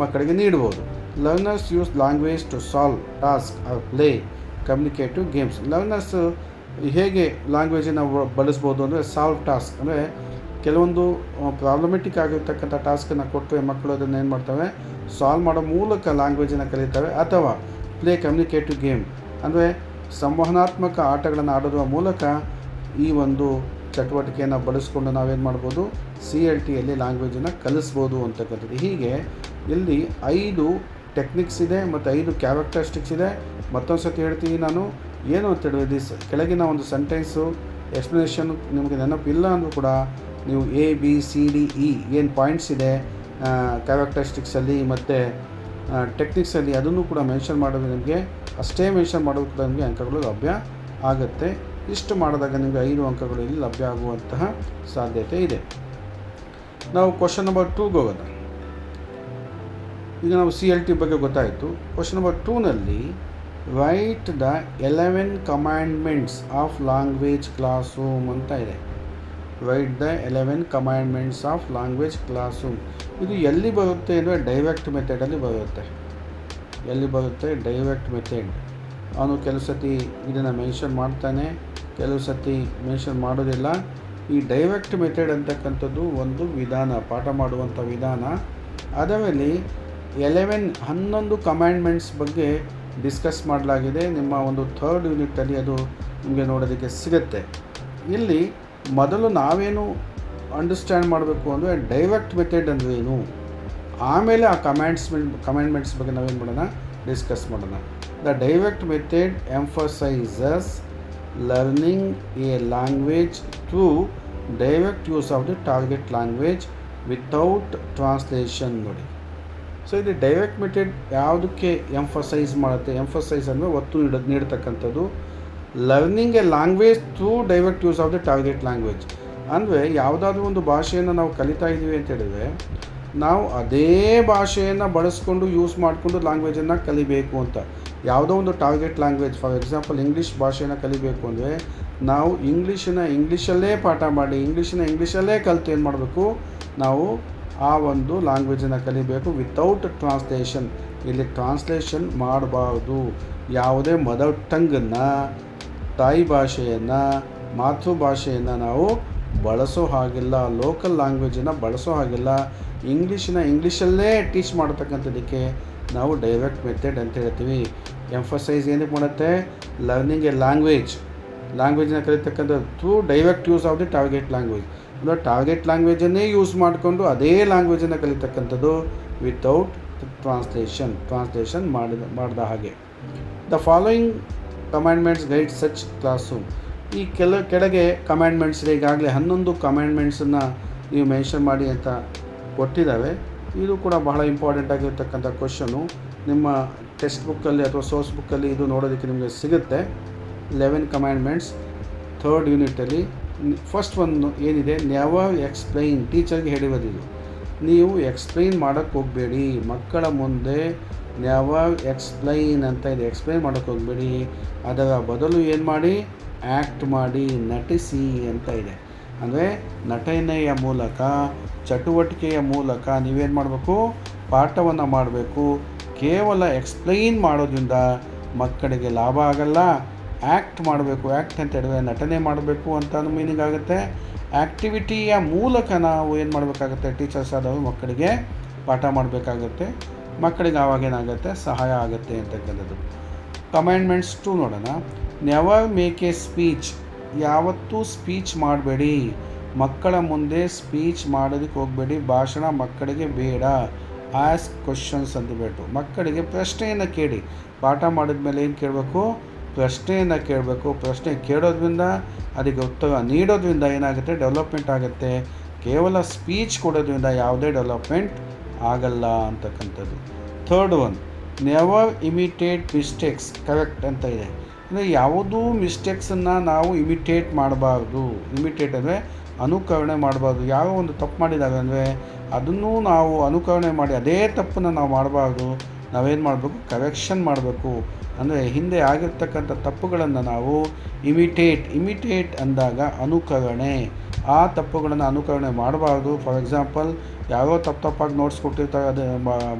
ಮಕ್ಕಳಿಗೆ ನೀಡ್ಬೋದು. Learners use language to solve task or play communicative games. Learners ಹೇಗೆ ಲ್ಯಾಂಗ್ವೇಜನ್ನು ಬಳಸ್ಬೋದು ಅಂದರೆ, ಸಾಲ್ವ್ ಟಾಸ್ಕ್ ಅಂದರೆ ಕೆಲವೊಂದು ಪ್ರಾಬ್ಲಮೆಟಿಕ್ ಆಗಿರ್ತಕ್ಕಂಥ ಟಾಸ್ಕನ್ನು ಕೊಟ್ಟರೆ ಮಕ್ಕಳು ಅದನ್ನು ಏನು ಮಾಡ್ತವೆ, ಸಾಲ್ವ್ ಮಾಡೋ ಮೂಲಕ ಲ್ಯಾಂಗ್ವೇಜನ್ನು ಕಲಿತವೆ. ಅಥವಾ ಪ್ಲೇ ಕಮ್ಯುನಿಕೇಟಿವ್ ಗೇಮ್ ಅಂದರೆ ಸಂವಹನಾತ್ಮಕ ಆಟಗಳನ್ನು ಆಡೋದ್ರ ಮೂಲಕ ಈ ಒಂದು ಚಟುವಟಿಕೆಯನ್ನು ಬಳಸ್ಕೊಂಡು ನಾವೇನು ಮಾಡ್ಬೋದು, CLTಯಲ್ಲಿ ಲ್ಯಾಂಗ್ವೇಜನ್ನು ಕಲಿಸ್ಬೋದು ಅಂತಕ್ಕಂಥದ್ದು. ಹೀಗೆ ಇಲ್ಲಿ 5 ಟೆಕ್ನಿಕ್ಸ್ ಇದೆ ಮತ್ತು 5 ಕ್ಯಾರೆಕ್ಟರಿಸ್ಟಿಕ್ಸ್ ಇದೆ. ಮತ್ತೊಂದು ಸತಿ ಹೇಳ್ತೀನಿ ನಾನು, ಏನು ಅಂತ ಹೇಳಿದ್ರೆ ಕೆಳಗಿನ ಒಂದು ಸೆಂಟೆನ್ಸು ಎಕ್ಸ್ಪ್ಲನೇಷನ್ ನಿಮಗೆ ನೆನಪಿಲ್ಲ ಅಂದರೂ ಕೂಡ ನೀವು ABCDE ಏನು ಪಾಯಿಂಟ್ಸ್ ಇದೆ ಕ್ಯಾರೆಕ್ಟರಿಸ್ಟಿಕ್ಸಲ್ಲಿ ಮತ್ತು ಟೆಕ್ನಿಕ್ಸಲ್ಲಿ ಅದನ್ನು ಕೂಡ ಮೆನ್ಷನ್ ಮಾಡೋದು, ನಿಮಗೆ ಅಷ್ಟೇ ಮೆನ್ಷನ್ ಮಾಡೋದು ಕೂಡ ನಿಮಗೆ ಅಂಕಗಳು ಲಭ್ಯ ಆಗುತ್ತೆ. ಇಷ್ಟು ಮಾಡಿದಾಗ ನಿಮಗೆ 5 ಅಂಕಗಳು ಇಲ್ಲಿ ಲಭ್ಯ ಆಗುವಂತಹ ಸಾಧ್ಯತೆ ಇದೆ. ನಾವು ಕ್ವಶನ್ ನಂಬರ್ 2ಗೆ ಹೋಗೋಣ. ಈಗ ನಾವು CLT ಬಗ್ಗೆ ಗೊತ್ತಾಯಿತು. ಕ್ವಶನ್ ನಂಬರ್ 2ನಲ್ಲಿ write the 11 commandments of language classroom ಅಂತ ಇದೆ. Write the 11 commandments of language classroom. ಇದು ಎಲ್ಲಿ ಬರುತ್ತೆ ಅಂದರೆ ಡೈರೆಕ್ಟ್ ಮೆಥಡಲ್ಲಿ ಬರುತ್ತೆ. ಎಲ್ಲಿ ಬರುತ್ತೆ, ಡೈರೆಕ್ಟ್ ಮೆಥಡ್. ಅವನು ಕೆಲವು ಸತಿ ಇದನ್ನು ಮೆನ್ಷನ್ ಮಾಡ್ತಾನೆ, ಕೆಲವು ಸತಿ ಮೆನ್ಷನ್ ಮಾಡೋದಿಲ್ಲ. ಈ ಡೈರೆಕ್ಟ್ ಮೆಥಡ್ ಅಂತಕ್ಕಂಥದ್ದು ಒಂದು ವಿಧಾನ, ಪಾಠ ಮಾಡುವಂಥ ವಿಧಾನ. ಅದರಲ್ಲಿ 11 ಕಮ್ಯಾಂಡ್ಮೆಂಟ್ಸ್ ಬಗ್ಗೆ ಡಿಸ್ಕಸ್ ಮಾಡಲಾಗಿದೆ. ನಿಮ್ಮ ಒಂದು 3rd ಯೂನಿಟಲ್ಲಿ ಅದು ನಿಮಗೆ ನೋಡೋದಕ್ಕೆ ಸಿಗುತ್ತೆ. ಇಲ್ಲಿ ಮೊದಲು ನಾವೇನು ಅಂಡರ್ಸ್ಟ್ಯಾಂಡ್ ಮಾಡಬೇಕು ಅಂದರೆ ಡೈರೆಕ್ಟ್ ಮೆಥಡ್ ಅಂದರೆ ಏನು, ಆಮೇಲೆ ಆ ಕಮ್ಯಾಂಡ್ಮೆಂಟ್ಸ್ ಬಗ್ಗೆ ನಾವೇನು ಮಾಡೋಣ, ಡಿಸ್ಕಸ್ ಮಾಡೋಣ. The direct method emphasises learning a language through direct use of the target language without translation. ನೋಡಿ, ಸೊ ಇದು ಡೈರೆಕ್ಟ್ ಮೆಥಡ್ ಯಾವುದಕ್ಕೆ ಎಂಫಸೈಸ್ ಮಾಡುತ್ತೆ, ಎಂಫಸೈಸ್ ಅಂದರೆ ಒತ್ತು ನೀಡ್ತಕ್ಕಂಥದ್ದು. Learning a language through direct use of the target language ಅಂದರೆ ಯಾವುದಾದ್ರೂ ಒಂದು ಭಾಷೆಯನ್ನು ನಾವು ಕಲಿತಾ ಇದ್ದೀವಿ ಅಂತ ಹೇಳಿದರೆ ನಾವು ಅದೇ ಭಾಷೆಯನ್ನು ಬಳಸ್ಕೊಂಡು ಯೂಸ್ ಮಾಡಿಕೊಂಡು ಲ್ಯಾಂಗ್ವೇಜನ್ನು ಕಲಿಬೇಕು ಅಂತ. ಯಾವುದೋ ಒಂದು target language, for example English ಭಾಷೆಯನ್ನು ಕಲಿಬೇಕು ಅಂದರೆ ನಾವು ಇಂಗ್ಲೀಷಲ್ಲೇ ಪಾಠ ಮಾಡಿ ಇಂಗ್ಲೀಷಲ್ಲೇ ಕಲಿತು ಏನು ಮಾಡಬೇಕು, ನಾವು ಆ ಒಂದು ಲ್ಯಾಂಗ್ವೇಜನ್ನು ಕಲಿಬೇಕು ವಿತೌಟ್ ಟ್ರಾನ್ಸ್ಲೇಷನ್. ಇಲ್ಲಿ ಟ್ರಾನ್ಸ್ಲೇಷನ್ ಮಾಡಬಾರ್ದು. ಯಾವುದೇ ಮದರ್ ಟಂಗನ್ನು, ತಾಯಿ ಭಾಷೆಯನ್ನು, ಮಾತೃಭಾಷೆಯನ್ನು ನಾವು ಬಳಸೋ ಹಾಗಿಲ್ಲ. ಲೋಕಲ್ ಲ್ಯಾಂಗ್ವೇಜನ್ನು ಬಳಸೋ ಹಾಗಿಲ್ಲ. ಇಂಗ್ಲೀಷಲ್ಲೇ ಟೀಚ್ ಮಾಡ್ತಕ್ಕಂಥದ್ದಕ್ಕೆ ನಾವು ಡೈರೆಕ್ಟ್ ಮೆಥಡ್ ಅಂತ ಹೇಳ್ತೀವಿ. ಎಂಫಸೈಸ್ ಏನಕ್ಕೆ ಮಾಡುತ್ತೆ, ಲರ್ನಿಂಗ್ ಎ ಲ್ಯಾಂಗ್ವೇಜನ್ನ ಕಲಿತಕ್ಕಂಥದ್ದು through direct use of the target language. ಅಂದರೆ ಟಾರ್ಗೆಟ್ ಲ್ಯಾಂಗ್ವೇಜನ್ನೇ ಯೂಸ್ ಮಾಡಿಕೊಂಡು ಅದೇ ಲ್ಯಾಂಗ್ವೇಜನ್ನು ಕಲಿತಕ್ಕಂಥದ್ದು ವಿತೌಟ್ ಟ್ರಾನ್ಸ್ಲೇಷನ್ ಮಾಡಿದ ಹಾಗೆ. The following commandments guide such classroom. ಈ ಕೆಳಗೆ ಕಮ್ಯಾಂಡ್ಮೆಂಟ್ಸ್ ಇದೆ. ಈಗಾಗಲೇ 11 ಕಮ್ಯಾಂಡ್ಮೆಂಟ್ಸನ್ನು ನೀವು ಮೆನ್ಷನ್ ಮಾಡಿ ಅಂತ ಕೊಟ್ಟಿದ್ದಾವೆ. ಇದು ಕೂಡ ಬಹಳ ಇಂಪಾರ್ಟೆಂಟ್ ಆಗಿರ್ತಕ್ಕಂಥ ಕ್ವಶನು. ನಿಮ್ಮ ಟೆಕ್ಸ್ಟ್ ಬುಕ್ಕಲ್ಲಿ ಅಥವಾ ಸೋರ್ಸ್ ಬುಕ್ಕಲ್ಲಿ ಇದು ನೋಡೋದಕ್ಕೆ ನಿಮಗೆ ಸಿಗುತ್ತೆ. 11 ಕಮ್ಯಾಂಡ್ಮೆಂಟ್ಸ್. ಥರ್ಡ್ ಯೂನಿಟಲ್ಲಿ ಫಸ್ಟ್ ಒಂದು ಏನಿದೆ, ನೆವರ್ ಎಕ್ಸ್ಪ್ಲೈನ್. ಟೀಚರ್ಗೆ ಹೇಳಿರೋದಿದು, ನೀವು ಎಕ್ಸ್ಪ್ಲೈನ್ ಮಾಡೋಕ್ಕೆ ಹೋಗಬೇಡಿ ಮಕ್ಕಳ ಮುಂದೆ. ನೆವರ್ ಎಕ್ಸ್ಪ್ಲೈನ್ ಅಂತ ಇದೆ, ಎಕ್ಸ್ಪ್ಲೈನ್ ಮಾಡೋಕ್ಕೆ ಹೋಗಬೇಡಿ. ಅದರ ಬದಲು ಏನು ಮಾಡಿ, ಆ್ಯಕ್ಟ್ ಮಾಡಿ, ನಟಿಸಿ ಅಂತ ಇದೆ. ಅಂದರೆ ನಟನೆಯ ಮೂಲಕ, ಚಟುವಟಿಕೆಯ ಮೂಲಕ ನೀವೇನು ಮಾಡಬೇಕು, ಪಾಠವನ್ನು ಮಾಡಬೇಕು. ಕೇವಲ ಎಕ್ಸ್ಪ್ಲೈನ್ ಮಾಡೋದ್ರಿಂದ ಮಕ್ಕಳಿಗೆ ಲಾಭ ಆಗಲ್ಲ. ಆ್ಯಕ್ಟ್ ಮಾಡಬೇಕು. ಆ್ಯಕ್ಟ್ ಅಂತ ಹೇಳಿದ್ರೆ ನಟನೆ ಮಾಡಬೇಕು ಅಂತ ಮೀನಿಂಗ್ ಆಗುತ್ತೆ. ಆ್ಯಕ್ಟಿವಿಟಿಯ ಮೂಲಕ ನಾವು ಏನು ಮಾಡಬೇಕಾಗುತ್ತೆ, ಟೀಚರ್ಸ್ ಆದವರು ಮಕ್ಕಳಿಗೆ ಪಾಠ ಮಾಡಬೇಕಾಗುತ್ತೆ. ಮಕ್ಕಳಿಗೆ ಆವಾಗೇನಾಗುತ್ತೆ, ಸಹಾಯ ಆಗುತ್ತೆ ಅಂತಕ್ಕಂಥದ್ದು. ಕಮ್ಯಾಂಡ್ಮೆಂಟ್ಸ್ 2 ನೋಡೋಣ. Never make a speech. ಯಾವತ್ತೂ ಸ್ಪೀಚ್ ಮಾಡಬೇಡಿ. ಮಕ್ಕಳ ಮುಂದೆ ಸ್ಪೀಚ್ ಮಾಡೋದಕ್ಕೆ ಹೋಗಬೇಡಿ. ಭಾಷಣ ಮಕ್ಕಳಿಗೆ ಬೇಡ. ಆಸ್ಕ್ ಕ್ವಶನ್ಸ್ ಅಂತಬೇಟು. ಮಕ್ಕಳಿಗೆ ಪ್ರಶ್ನೆಯನ್ನು ಕೇಳಿ. ಪಾಠ ಮಾಡಿದ ಮೇಲೆ ಏನು ಕೇಳಬೇಕು, ಪ್ರಶ್ನೆಯನ್ನು ಕೇಳಬೇಕು. ಪ್ರಶ್ನೆ ಕೇಳೋದ್ರಿಂದ, ಅದಕ್ಕೆ ಉತ್ತರ ನೀಡೋದ್ರಿಂದ ಏನಾಗುತ್ತೆ, ಡೆವಲಪ್ಮೆಂಟ್ ಆಗುತ್ತೆ. ಕೇವಲ ಸ್ಪೀಚ್ ಕೊಡೋದ್ರಿಂದ ಯಾವುದೇ ಡೆವಲಪ್ಮೆಂಟ್ ಆಗಲ್ಲ ಅಂತಕ್ಕಂಥದ್ದು. Third one, never imitate mistakes. Correct ಅಂತ ಇದೆ. ಅಂದರೆ ಯಾವುದೂ ಮಿಸ್ಟೇಕ್ಸನ್ನು ನಾವು ಇಮಿಟೇಟ್ ಮಾಡಬಾರ್ದು. ಇಮಿಟೇಟ್ ಅಂದರೆ ಅನುಕರಣೆ ಮಾಡಬಾರ್ದು. ಯಾವ ಒಂದು ತಪ್ಪು ಮಾಡಿದಾಗ ಅಂದರೆ ಅದನ್ನು ನಾವು ಅನುಕರಣೆ ಮಾಡಿ ಅದೇ ತಪ್ಪನ್ನು ನಾವು ಮಾಡಬಾರ್ದು. ನಾವೇನು ಮಾಡಬೇಕು, ಕರೆಕ್ಷನ್ ಮಾಡಬೇಕು. ಅಂದರೆ ಹಿಂದೆ ಆಗಿರ್ತಕ್ಕಂಥ ತಪ್ಪುಗಳನ್ನು ನಾವು ಇಮಿಟೇಟ್ ಅಂದಾಗ ಅನುಕರಣೆ. ಆ ತಪ್ಪುಗಳನ್ನು ಅನುಕರಣೆ ಮಾಡಬಾರ್ದು. ಫಾರ್ ಎಕ್ಸಾಂಪಲ್, ಯಾರೋ ತಪ್ಪಾಗಿ ನೋಟ್ಸ್ ಕೊಟ್ಟಿರ್ತಾರೆ, ಅದು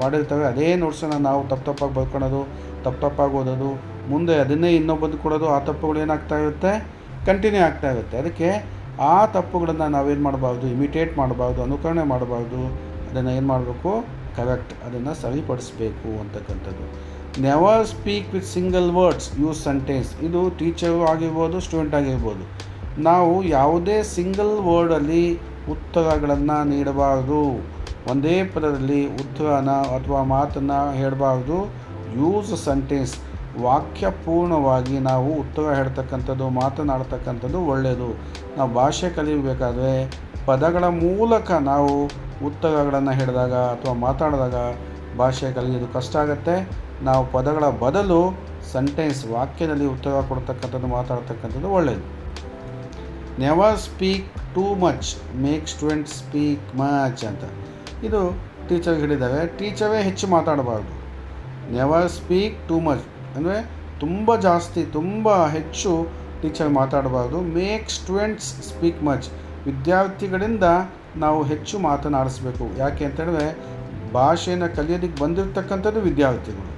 ಮಾಡಿರ್ತಾರೆ, ಅದೇ ನೋಟ್ಸನ್ನು ನಾವು ತಪ್ಪಾಗಿ ಬರ್ಕೊಳೋದು, ತಪ್ಪಾಗಿ ಓದೋದು, ಮುಂದೆ ಅದನ್ನೇ ಇನ್ನೊಬ್ಬದು ಕೊಡೋದು. ಆ ತಪ್ಪುಗಳು ಏನಾಗ್ತಾ ಇರುತ್ತೆ, ಕಂಟಿನ್ಯೂ ಆಗ್ತಾ ಇರುತ್ತೆ. ಅದಕ್ಕೆ ಆ ತಪ್ಪುಗಳನ್ನು ನಾವೇನು ಮಾಡಬಾರ್ದು, ಇಮಿಟೇಟ್ ಮಾಡಬಾರ್ದು, ಅನುಕರಣೆ ಮಾಡಬಾರ್ದು. ಅದನ್ನು ಏನು ಮಾಡಬೇಕು, ಕರೆಕ್ಟ್, ಅದನ್ನು ಸರಿಪಡಿಸಬೇಕು ಅಂತಕ್ಕಂಥದ್ದು. Never speak with single words, use sentence. ಇದು ಟೀಚರು ಆಗಿರ್ಬೋದು, ಸ್ಟೂಡೆಂಟ್ ಆಗಿರ್ಬೋದು. ನಾವು ಯಾವುದೇ ಸಿಂಗಲ್ ವರ್ಡಲ್ಲಿ ಉತ್ತರಗಳನ್ನು ನೀಡಬಾರ್ದು. ಒಂದೇ ಪದದಲ್ಲಿ ಉತ್ತರನ ಅಥವಾ ಮಾತನ್ನು ಹೇಳಬಾರ್ದು. Use sentence. ವಾಕ್ಯಪೂರ್ಣವಾಗಿ ನಾವು ಉತ್ತರ ಹೇಳ್ತಕ್ಕಂಥದ್ದು, ಮಾತನಾಡ್ತಕ್ಕಂಥದ್ದು ಒಳ್ಳೆಯದು. ನಾವು ಭಾಷೆ ಕಲಿಯಬೇಕಾದ್ರೆ ಪದಗಳ ಮೂಲಕ ನಾವು ಉತ್ತರಗಳನ್ನು ಹೇಳಿದಾಗ ಅಥವಾ ಮಾತಾಡಿದಾಗ ಭಾಷೆ ಕಲಿಯೋದು ಕಷ್ಟ ಆಗುತ್ತೆ. ನಾವು ಪದಗಳ ಬದಲು ಸೆಂಟೆನ್ಸ್, ವಾಕ್ಯದಲ್ಲಿ ಉತ್ತರ ಕೊಡ್ತಕ್ಕಂಥದ್ದು, ಮಾತಾಡ್ತಕ್ಕಂಥದ್ದು ಒಳ್ಳೆಯದು. Never speak too much, make student speak much ಅಂತ ಇದು ಟೀಚರ್ ಹೇಳಿದ್ದಾರೆ. ಟೀಚರೇ ಹೆಚ್ಚು ಮಾತಾಡಬಾರ್ದು. ನೆವರ್ ಸ್ಪೀಕ್ ಟೂ ಮಚ್ ಅಂದರೆ ತುಂಬ ಜಾಸ್ತಿ, ತುಂಬ ಹೆಚ್ಚು ಟೀಚರ್ ಮಾತಾಡಬಾರ್ದು. Make students speak much. ವಿದ್ಯಾರ್ಥಿಗಳಿಂದ ನಾವು ಹೆಚ್ಚು ಮಾತನಾಡಿಸ್ಬೇಕು. ಯಾಕೆ ಅಂತೇಳಿದ್ರೆ ಭಾಷೆಯನ್ನು ಕಲಿಯೋದಕ್ಕೆ ಬಂದಿರತಕ್ಕಂಥದ್ದು ವಿದ್ಯಾರ್ಥಿಗಳು.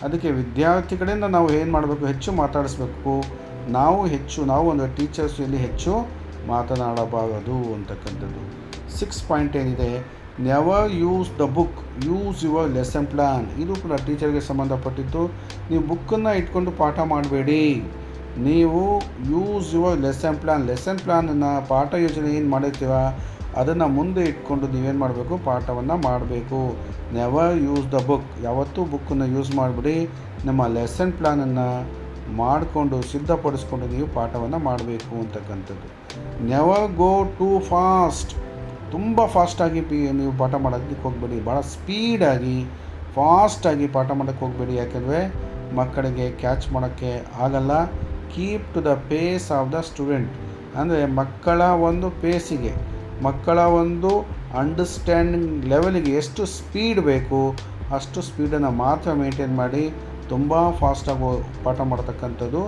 ಅದಕ್ಕೆ ವಿದ್ಯಾರ್ಥಿಗಳಿಂದ ನಾವು ಏನು ಮಾಡಬೇಕು, ಹೆಚ್ಚು ಮಾತಾಡಿಸ್ಬೇಕು. ನಾವು ಒಂದು ಟೀಚರ್ಸ್ ಇಲ್ಲಿ ಹೆಚ್ಚು ಮಾತನಾಡಬಾರದು ಅಂತಕ್ಕಂಥದ್ದು. 6 ಪಾಯಿಂಟ್ ಏನಿದೆ, never use the book, use your lesson plan. ಇದು ಕೂಡ ಟೀಚರ್ಗೆ ಸಂಬಂಧಪಟ್ಟಿದ್ದು. ನೀವು ಬುಕ್ಕನ್ನು ಇಟ್ಕೊಂಡು ಪಾಠ ಮಾಡಬೇಡಿ. ನೀವು ಯೂಸ್ ಯುವರ್ ಲೆಸನ್ ಪ್ಲ್ಯಾನನ್ನು, ಪಾಠ ಯೋಜನೆ ಏನು ಮಾಡಿರ್ತೀರ ಅದನ್ನು ಮುಂದೆ ಇಟ್ಕೊಂಡು ನೀವೇನು ಮಾಡಬೇಕು, ಪಾಠವನ್ನು ಮಾಡಬೇಕು. Never use the book. ಯಾವತ್ತೂ ಬುಕ್ಕನ್ನು ಯೂಸ್ ಮಾಡಿಬಿಡಿ. ನಮ್ಮ ಲೆಸನ್ ಪ್ಲ್ಯಾನನ್ನು ಮಾಡಿಕೊಂಡು ಸಿದ್ಧಪಡಿಸ್ಕೊಂಡು ನೀವು ಪಾಠವನ್ನು ಮಾಡಬೇಕು ಅಂತಕ್ಕಂಥದ್ದು. Never go two fast. ತುಂಬ ಫಾಸ್ಟಾಗಿ ನೀವು ಪಾಠ ಮಾಡೋದಕ್ಕೆ ಹೋಗಬೇಡಿ. ಭಾಳ ಸ್ಪೀಡಾಗಿ, ಫಾಸ್ಟಾಗಿ ಪಾಠ ಮಾಡೋಕ್ಕೆ ಹೋಗಬೇಡಿ. ಯಾಕೆಂದರೆ ಮಕ್ಕಳಿಗೆ ಕ್ಯಾಚ್ ಮಾಡೋಕ್ಕೆ ಆಗಲ್ಲ. Keep to the pace of the student. ಅಂದರೆ ಮಕ್ಕಳ ಒಂದು ಪೇಸಿಗೆ, ಮಕ್ಕಳ ಒಂದು ಅಂಡರ್ಸ್ಟ್ಯಾಂಡಿಂಗ್ ಲೆವೆಲಿಗೆ ಎಷ್ಟು ಸ್ಪೀಡ್ ಬೇಕು ಅಷ್ಟು ಸ್ಪೀಡನ್ನು ಮಾತ್ರ ಮೇಂಟೈನ್ ಮಾಡಿ. ತುಂಬ ಫಾಸ್ಟಾಗಿ ಪಾಠ ಮಾಡ್ತಕ್ಕಂಥದ್ದು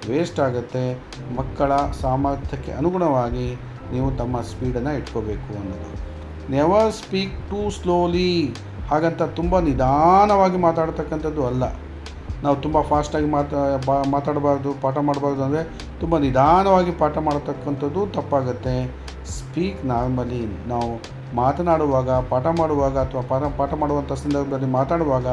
ವೇಸ್ಟ್ ಆಗುತ್ತೆ. ಮಕ್ಕಳ ಸಾಮರ್ಥ್ಯಕ್ಕೆ ಅನುಗುಣವಾಗಿ ನೀವು ತಮ್ಮ ಸ್ಪೀಡನ್ನು ಇಟ್ಕೋಬೇಕು ಅನ್ನೋದು. Never speak two slowly. ಹಾಗಂತ ತುಂಬ ನಿಧಾನವಾಗಿ ಮಾತಾಡ್ತಕ್ಕಂಥದ್ದು ಅಲ್ಲ. ನಾವು ತುಂಬ ಫಾಸ್ಟಾಗಿ ಮಾತಾಡಬಾರ್ದು, ಪಾಠ ಮಾಡಬಾರ್ದು. ಅಂದರೆ ತುಂಬ ನಿಧಾನವಾಗಿ ಪಾಠ ಮಾಡತಕ್ಕಂಥದ್ದು ತಪ್ಪಾಗುತ್ತೆ. Speak normally. ನಾವು ಮಾತನಾಡುವಾಗ, ಪಾಠ ಮಾಡುವಾಗ ಅಥವಾ ಪಾಠ ಮಾಡುವಂಥ ಸಂದರ್ಭದಲ್ಲಿ ಮಾತಾಡುವಾಗ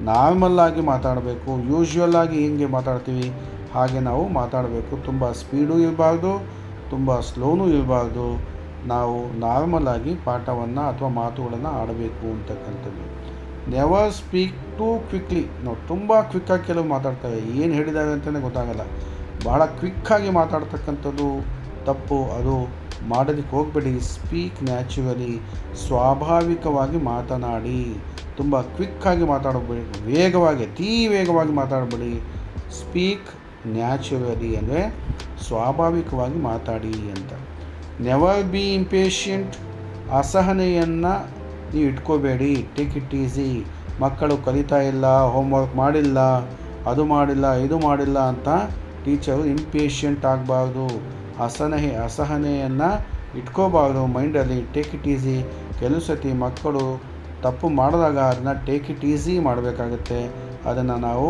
ನಾರ್ಮಲ್ಲಾಗಿ ಮಾತಾಡಬೇಕು. ಯೂಶ್ವಲ್ಲಾಗಿ ಹೆಂಗೆ ಮಾತಾಡ್ತೀವಿ ಹಾಗೆ ನಾವು ಮಾತಾಡಬೇಕು. ತುಂಬ ಸ್ಪೀಡು ಇರಬಾರ್ದು, ತುಂಬ ಸ್ಲೋನೂ ಇರಬಾರ್ದು. ನಾವು ನಾರ್ಮಲಾಗಿ ಪಾಠವನ್ನು ಅಥವಾ ಮಾತುಗಳನ್ನು ಆಡಬೇಕು ಅಂತಕ್ಕಂಥದ್ದು. Never speak two quickly. ನಾವು ತುಂಬ ಕ್ವಿಕ್ಕಾಗಿ ಕೆಲವು ಮಾತಾಡ್ತೇವೆ, ಏನು ಹೇಳಿದ್ದಾರೆ ಅಂತಲೇ ಗೊತ್ತಾಗಲ್ಲ. ಭಾಳ ಕ್ವಿಕ್ಕಾಗಿ ಮಾತಾಡ್ತಕ್ಕಂಥದ್ದು ತಪ್ಪು. ಅದು ಮಾಡೋದಕ್ಕೆ ಹೋಗಬೇಡಿ. Speak naturally. ಸ್ವಾಭಾವಿಕವಾಗಿ ಮಾತನಾಡಿ. ತುಂಬ ಕ್ವಿಕ್ಕಾಗಿ ಮಾತಾಡಬೇಡಿ, ವೇಗವಾಗಿ, ಅತೀ ವೇಗವಾಗಿ ಮಾತಾಡಬೇಡಿ. ಸ್ಪೀಕ್ ನ್ಯಾಚುರಲಿ ಅಂದರೆ ಸ್ವಾಭಾವಿಕವಾಗಿ ಮಾತಾಡಿ ಅಂತ. ನೆವರ್ ಬಿ ಇಂಪೇಷಿಯಂಟ್, ಅಸಹನೆಯನ್ನು ನೀವು ಇಟ್ಕೋಬೇಡಿ. Take it easy. ಮಕ್ಕಳು ಕಲಿತಾ ಇಲ್ಲ, ಹೋಮ್ವರ್ಕ್ ಮಾಡಿಲ್ಲ, ಅದು ಮಾಡಿಲ್ಲ, ಇದು ಮಾಡಿಲ್ಲ ಅಂತ ಟೀಚರು ಇಂಪೇಷಿಯಂಟ್ ಆಗಬಾರ್ದು. ಅಸಹನೆಯನ್ನು ಇಟ್ಕೋಬಾರ್ದು ಮೈಂಡಲ್ಲಿ. Take it easy. ಕೆಲವು ಸತಿ ಮಕ್ಕಳು ತಪ್ಪು ಮಾಡಿದಾಗ ಅದನ್ನು ಟೇಕ್ ಇಟ್ ಈಸಿ ಮಾಡಬೇಕಾಗತ್ತೆ. ಅದನ್ನು ನಾವು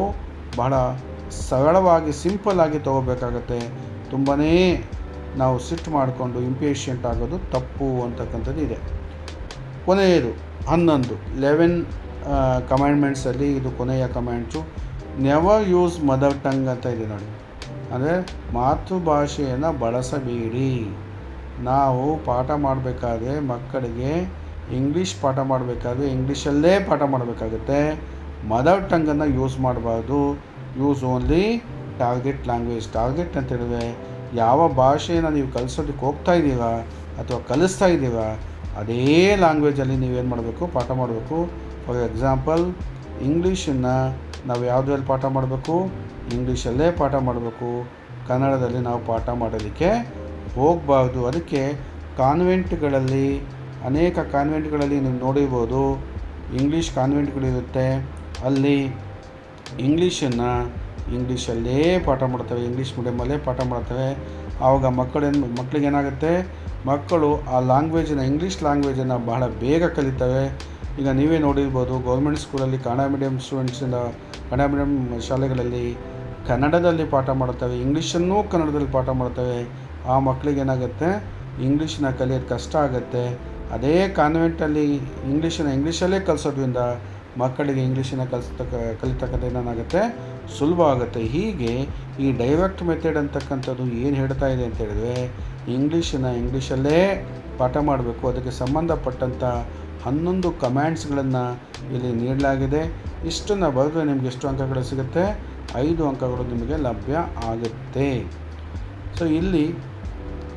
ಬಹಳ ಸರಳವಾಗಿ ಸಿಂಪಲ್ಲಾಗಿ ತೊಗೋಬೇಕಾಗತ್ತೆ. ತುಂಬಾ ನಾವು ಸಿಟ್ಟು ಮಾಡಿಕೊಂಡು ಇಂಪೇಷಿಯಂಟ್ ಆಗೋದು ತಪ್ಪು ಅಂತಕ್ಕಂಥದ್ದು ಇದೆ. ಕೊನೆಯದು 11 ಕಮ್ಯಾಂಡ್ಮೆಂಟ್ಸಲ್ಲಿ ಇದು ಕೊನೆಯ ಕಮ್ಯಾಂಡ್ಸು. ನೆವರ್ ಯೂಸ್ ಮದರ್ ಟಂಗ್ ಅಂತ ಇದೆ ನೋಡಿ. ಅಂದರೆ ಮಾತೃಭಾಷೆಯನ್ನು ಬಳಸಬೇಡಿ. ನಾವು ಪಾಠ ಮಾಡಬೇಕಾದ್ರೆ ಮಕ್ಕಳಿಗೆ ಇಂಗ್ಲೀಷ್ ಪಾಠ ಮಾಡಬೇಕಾದ್ರೆ ಇಂಗ್ಲೀಷಲ್ಲೇ ಪಾಠ ಮಾಡಬೇಕಾಗುತ್ತೆ. ಮದರ್ ಟಂಗನ್ನು ಯೂಸ್ ಮಾಡಬಾರ್ದು. Use only target language. Target ಅಂತ ಹೇಳಿದ್ರೆ ಯಾವ ಭಾಷೆಯನ್ನು ನೀವು ಕಲಿಸೋದಕ್ಕೆ ಹೋಗ್ತಾ ಇದ್ದೀರಾ ಅಥವಾ ಕಲಿಸ್ತಾ ಇದ್ದೀರಾ ಅದೇ ಲ್ಯಾಂಗ್ವೇಜಲ್ಲಿ ನೀವೇನು ಮಾಡಬೇಕು, ಪಾಠ ಮಾಡಬೇಕು. ಫಾರ್ ಎಕ್ಸಾಂಪಲ್, ಇಂಗ್ಲೀಷನ್ನು ನಾವು ಯಾವುದ್ರಲ್ಲಿ ಪಾಠ ಮಾಡಬೇಕು, ಇಂಗ್ಲೀಷಲ್ಲೇ ಪಾಠ ಮಾಡಬೇಕು. ಕನ್ನಡದಲ್ಲಿ ನಾವು ಪಾಠ ಮಾಡೋದಕ್ಕೆ ಹೋಗಬಾರ್ದು. ಅದಕ್ಕೆ ಕಾನ್ವೆಂಟ್ಗಳಲ್ಲಿ, ಅನೇಕ ಕಾನ್ವೆಂಟ್ಗಳಲ್ಲಿ ನೀವು ನೋಡಿರ್ಬೋದು, ಇಂಗ್ಲೀಷ್ ಕಾನ್ವೆಂಟ್ಗಳಿರುತ್ತೆ. ಅಲ್ಲಿ ಇಂಗ್ಲೀಷಲ್ಲೇ ಪಾಠ ಮಾಡ್ತವೆ, ಇಂಗ್ಲೀಷ್ ಮೀಡಿಯಮಲ್ಲೇ ಪಾಠ ಮಾಡ್ತವೆ. ಆವಾಗ ಮಕ್ಕಳಿಗೇನಾಗುತ್ತೆ, ಮಕ್ಕಳು ಆ ಲ್ಯಾಂಗ್ವೇಜನ್ನು, ಇಂಗ್ಲೀಷ್ ಲ್ಯಾಂಗ್ವೇಜನ್ನು ಬಹಳ ಬೇಗ ಕಲಿತವೆ. ಈಗ ನೀವೇ ನೋಡಿರ್ಬೋದು, ಗೌರ್ಮೆಂಟ್ ಸ್ಕೂಲಲ್ಲಿ ಕನ್ನಡ ಮೀಡಿಯಮ್ ಸ್ಟೂಡೆಂಟ್ಸಿಂದ, ಕನ್ನಡ ಮೀಡಿಯಮ್ ಶಾಲೆಗಳಲ್ಲಿ ಕನ್ನಡದಲ್ಲಿ ಪಾಠ ಮಾಡ್ತವೆ, ಇಂಗ್ಲೀಷನ್ನೂ ಕನ್ನಡದಲ್ಲಿ ಪಾಠ ಮಾಡ್ತವೆ. ಆ ಮಕ್ಕಳಿಗೇನಾಗುತ್ತೆ, ಇಂಗ್ಲೀಷನ್ನ ಕಲಿಯೋದು ಕಷ್ಟ ಆಗುತ್ತೆ. ಅದೇ ಕಾನ್ವೆಂಟಲ್ಲಿ ಇಂಗ್ಲೀಷಲ್ಲೇ ಕಲಿಸೋದ್ರಿಂದ ಮಕ್ಕಳಿಗೆ ಇಂಗ್ಲೀಷನ್ನು ಕಲಿತಕ್ಕಂಥ ಏನಾಗುತ್ತೆ, ಸುಲಭ ಆಗುತ್ತೆ. ಹೀಗೆ ಈ ಡೈರೆಕ್ಟ್ ಮೆಥಡ್ ಅಂತಕ್ಕಂಥದ್ದು ಏನು ಹೇಳ್ತಾ ಇದೆ ಅಂತ ಹೇಳಿದ್ರೆ, ಇಂಗ್ಲೀಷಲ್ಲೇ ಪಾಠ ಮಾಡಬೇಕು. ಅದಕ್ಕೆ ಸಂಬಂಧಪಟ್ಟಂಥ 11 ಕಮ್ಯಾಂಡ್ಸ್ಗಳನ್ನು ಇಲ್ಲಿ ನೀಡಲಾಗಿದೆ. ಇಷ್ಟನ್ನು ಬರೆದ್ರೆ ನಿಮಗೆ ಎಷ್ಟು ಅಂಕಗಳು ಸಿಗುತ್ತೆ, 5 ಅಂಕಗಳು ನಿಮಗೆ ಲಭ್ಯ ಆಗುತ್ತೆ. ಸೊ ಇಲ್ಲಿ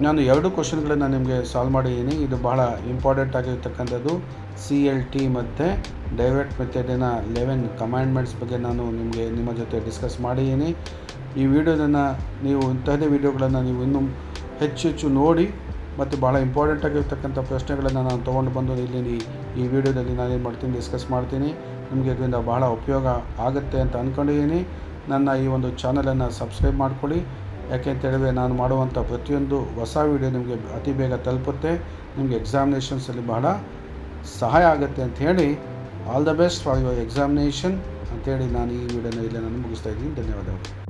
ನಾನು 2 ಕ್ವಶನ್ಗಳನ್ನು ನಿಮಗೆ ಸಾಲ್ವ್ ಮಾಡಿದ್ದೀನಿ. ಇದು ಬಹಳ ಇಂಪಾರ್ಟೆಂಟ್ ಆಗಿರ್ತಕ್ಕಂಥದ್ದು. CLT ಮತ್ತು ಡೈರೆಕ್ಟ್ ಮೆಥಡಿನ 11 ಕಮ್ಯಾಂಡ್ಮೆಂಟ್ಸ್ ಬಗ್ಗೆ ನಾನು ನಿಮ್ಮ ಜೊತೆ ಡಿಸ್ಕಸ್ ಮಾಡಿದ್ದೀನಿ. ಈ ವಿಡಿಯೋದನ್ನು ನೀವು ಇಂಥದ್ದೇ ವಿಡಿಯೋಗಳನ್ನು ನೀವು ಇನ್ನೂ ಹೆಚ್ಚು ನೋಡಿ ಮತ್ತು ಭಾಳ ಇಂಪಾರ್ಟೆಂಟ್ ಆಗಿರ್ತಕ್ಕಂಥ ಪ್ರಶ್ನೆಗಳನ್ನು ನಾನು ತೊಗೊಂಡು ಬಂದು ಇಲ್ಲಿ ಈ ವಿಡಿಯೋದಲ್ಲಿ ನಾನೇನು ಮಾಡ್ತೀನಿ, ಡಿಸ್ಕಸ್ ಮಾಡ್ತೀನಿ. ನಿಮಗೆ ಇದರಿಂದ ಬಹಳ ಉಪಯೋಗ ಆಗುತ್ತೆ ಅಂತ ಅಂದ್ಕೊಂಡಿದ್ದೀನಿ. ನನ್ನ ಈ ಒಂದು ಚಾನಲನ್ನು ಸಬ್ಸ್ಕ್ರೈಬ್ ಮಾಡ್ಕೊಳ್ಳಿ. ಯಾಕೆಂತ ಹೇಳಿದ್ರೆ ನಾನು ಮಾಡುವಂಥ ಪ್ರತಿಯೊಂದು ಹೊಸ ವಿಡಿಯೋ ನಿಮಗೆ ಅತಿ ಬೇಗ ತಲುಪುತ್ತೆ. ನಿಮಗೆ ಎಕ್ಸಾಮಿನೇಷನ್ಸಲ್ಲಿ ಬಹಳ ಸಹಾಯ ಆಗುತ್ತೆ ಅಂತ ಹೇಳಿ, all the best for your examination ಅಂತೇಳಿ ನಾನು ಈ ವಿಡಿಯೋನ ಇಲ್ಲೇ ನಾನು ಮುಗಿಸ್ತಾ ಇದ್ದೀನಿ. ಧನ್ಯವಾದಗಳು.